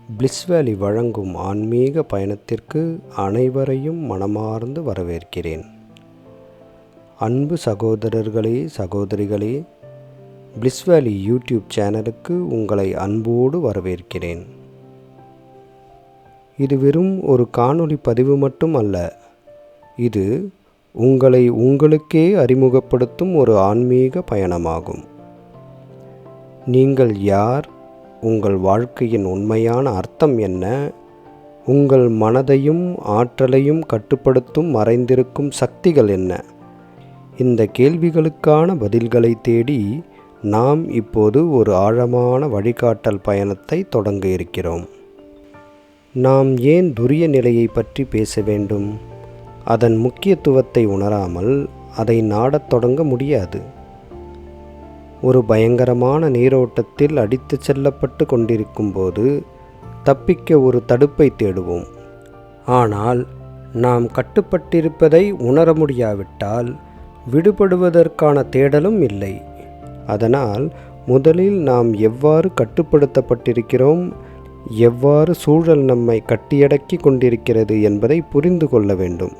Bliss வேலி வழங்கும் ஆன்மீக பயணத்திற்கு அனைவரையும் மனமார்ந்து வரவேற்கிறேன். அன்பு சகோதரர்களே, சகோதரிகளே, பிளிஸ் வேலி யூடியூப் சேனலுக்கு உங்களை அன்போடு வரவேற்கிறேன். இது வெறும் ஒரு காணொளி பதிவு மட்டும் அல்ல, இது உங்களை உங்களுக்கே அறிமுகப்படுத்தும் ஒரு ஆன்மீக பயணமாகும். நீங்கள் யார்? உங்கள் வாழ்க்கையின் உண்மையான அர்த்தம் என்ன? உங்கள் மனதையும் ஆற்றலையும் கட்டுப்படுத்தும் மறைந்திருக்கும் சக்திகள் என்ன? இந்த கேள்விகளுக்கான பதில்களை தேடி நாம் இப்போது ஒரு ஆழமான வழிகாட்டல் பயணத்தை தொடங்க இருக்கிறோம். நாம் ஏன் துரிய நிலையை பற்றி பேச வேண்டும்? அதன் முக்கியத்துவத்தை உணராமல் அதை நாடத் தொடங்க முடியாது. ஒரு பயங்கரமான நீரோட்டத்தில் அடித்து செல்லப்பட்டு கொண்டிருக்கும் போது தப்பிக்க ஒரு தடுப்பை தேடுவோம். ஆனால் நாம் கட்டுப்பட்டிருப்பதை உணர முடியாவிட்டால் விடுபடுவதற்கான தேடலும் இல்லை. அதனால் முதலில் நாம் எவ்வாறு கட்டுப்படுத்தப்பட்டிருக்கிறோம், எவ்வாறு சூழல் நம்மை கட்டியடக்கி கொண்டிருக்கிறது என்பதை புரிந்து கொள்ள வேண்டும்.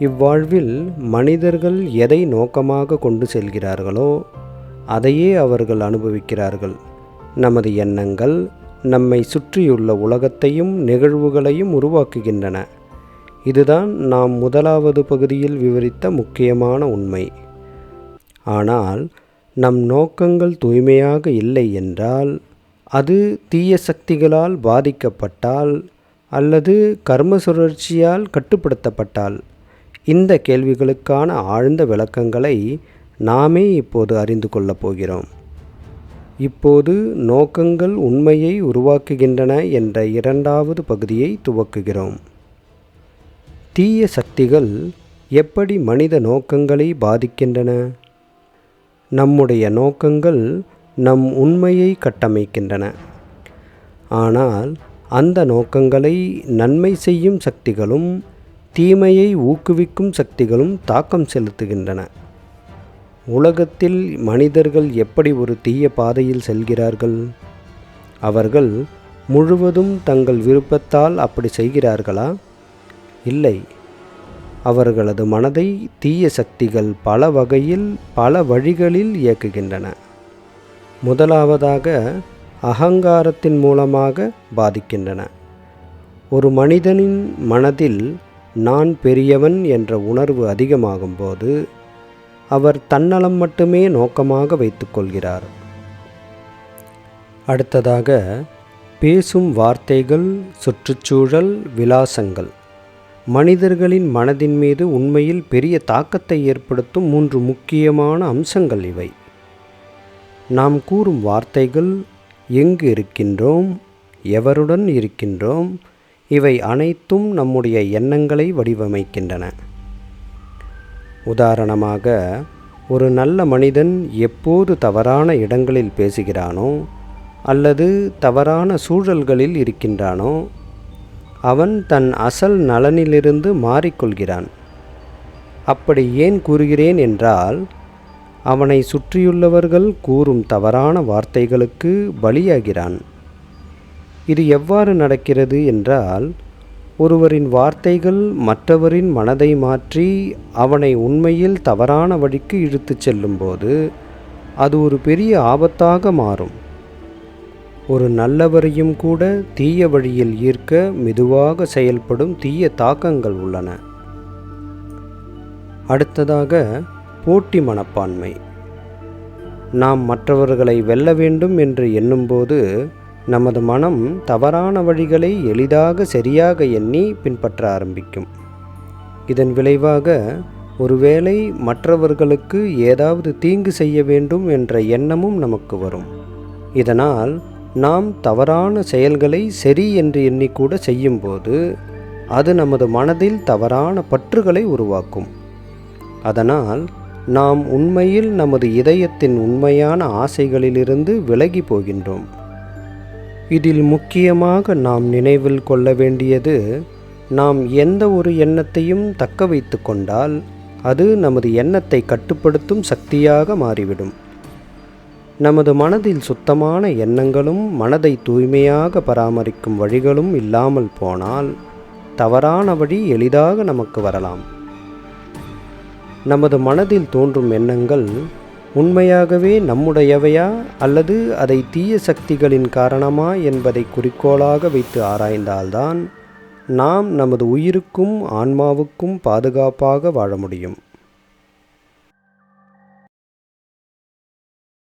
இவ்வாழ்வில் மனிதர்கள் எதை நோக்கமாக கொண்டு செல்கிறார்களோ அதையே அவர்கள் அனுபவிக்கிறார்கள். நமது எண்ணங்கள் நம்மை சுற்றியுள்ள உலகத்தையும் நிகழ்வுகளையும் உருவாக்குகின்றன. இதுதான் நாம் முதலாவது பகுதியில் விவரித்த முக்கியமான உண்மை. ஆனால் நம் நோக்கங்கள் தூய்மையாக இல்லை என்றால், அது தீய சக்திகளால் பாதிக்கப்பட்டால் அல்லது கர்ம சுழற்சியால் கட்டுப்படுத்தப்பட்டால், இந்த கேள்விகளுக்கான ஆழ்ந்த விளக்கங்களை நாமே இப்போது அறிந்து கொள்ளப் போகிறோம். இப்போது நோக்கங்கள் உண்மையை உருவாக்குகின்றன என்ற இரண்டாவது பகுதியை துவக்குகிறோம். தீய சக்திகள் எப்படி மனித நோக்கங்களை பாதிக்கின்றன? நம்முடைய நோக்கங்கள் நம் உண்மையை கட்டமைக்கின்றன. ஆனால் அந்த நோக்கங்களை நன்மை செய்யும் சக்திகளும் தீமையை ஊக்குவிக்கும் சக்திகளும் தாக்கம் செலுத்துகின்றன. உலகத்தில் மனிதர்கள் எப்படி ஒரு தீய பாதையில் செல்கிறார்கள்? அவர்கள் முழுவதும் தங்கள் விருப்பத்தால் அப்படி செய்கிறார்களா? இல்லை. அவர்களது மனதை தீய சக்திகள் பல வகையில் பல வழிகளில் இயக்குகின்றன. முதலாவதாக அகங்காரத்தின் மூலமாக பாதிக்கின்றன. ஒரு மனிதனின் மனதில் நான் பெரியவன் என்ற உணர்வு அதிகமாகும்போது அவர் தன்னலம் மட்டுமே நோக்கமாக வைத்துக்கொள்கிறார். அடுத்ததாக பேசும் வார்த்தைகள், சுற்றுச்சூழல், விலாசங்கள் மனிதர்களின் மனதின் மீது உண்மையில் பெரிய தாக்கத்தை ஏற்படுத்தும் 3 முக்கியமான அம்சங்கள் இவை. நாம் கூறும் வார்த்தைகள், எங்கு இருக்கின்றோம், எவருடன் இருக்கின்றோம், இவை அனைத்தும் நம்முடைய எண்ணங்களை வடிவமைக்கின்றன. உதாரணமாக, ஒரு நல்ல மனிதன் எப்போது தவறான இடங்களில் பேசுகிறானோ அல்லது தவறான சூழல்களில் இருக்கின்றானோ அவன் தன் அசல் நலனிலிருந்து மாறிக்கொள்கிறான். அப்படி ஏன் கூறுகிறேன் என்றால், அவனை சுற்றியுள்ளவர்கள் கூறும் தவறான வார்த்தைகளுக்கு பலியாகிறான். இது எவ்வாறு நடக்கிறது என்றால், ஒருவரின் வார்த்தைகள் மற்றவரின் மனதை மாற்றி அவனை உண்மையில் தவறான வழிக்கு இழுத்துச் செல்லும்போது அது ஒரு பெரிய ஆபத்தாக மாறும். ஒரு நல்லவரையும் கூட தீய வழியில் ஈர்க்க மெதுவாக செயல்படும் தீய தாக்கங்கள் உள்ளன. அடுத்ததாக போட்டி மனப்பான்மை. நாம் மற்றவர்களை வெல்ல வேண்டும் என்று எண்ணும்போது நமது மனம் தவறான வழிகளை எளிதாக சரியாக எண்ணி பின்பற்ற ஆரம்பிக்கும். இதன் விளைவாக ஒருவேளை மற்றவர்களுக்கு ஏதாவது தீங்கு செய்ய வேண்டும் என்ற எண்ணமும் நமக்கு வரும். இதனால் நாம் தவறான செயல்களை சரி என்று எண்ணிக்கூட செய்யும்போது அது நமது மனதில் தவறான பற்றுகளை உருவாக்கும். அதனால் நாம் உண்மையில் நமது இதயத்தின் உண்மையான ஆசைகளிலிருந்து விலகி போகின்றோம். இதில் முக்கியமாக நாம் நினைவில் கொள்ள வேண்டியது, நாம் எந்த ஒரு எண்ணத்தையும் தக்க வைத்து கொண்டால் அது நமது எண்ணத்தை கட்டுப்படுத்தும் சக்தியாக மாறிவிடும். நமது மனதில் சுத்தமான எண்ணங்களும் மனதை தூய்மையாக பராமரிக்கும் வழிகளும் இல்லாமல் போனால் தவறான வழி எளிதாக நமக்கு வரலாம். நமது மனதில் தோன்றும் எண்ணங்கள் உண்மையாகவே நம்முடையவையா அல்லது அதை தீய சக்திகளின் காரணமா என்பதை குறிக்கோளாக வைத்து ஆராய்ந்தால்தான் நாம் நமது உயிருக்கும் ஆன்மாவுக்கும் பாதுகாப்பாக வாழ முடியும்.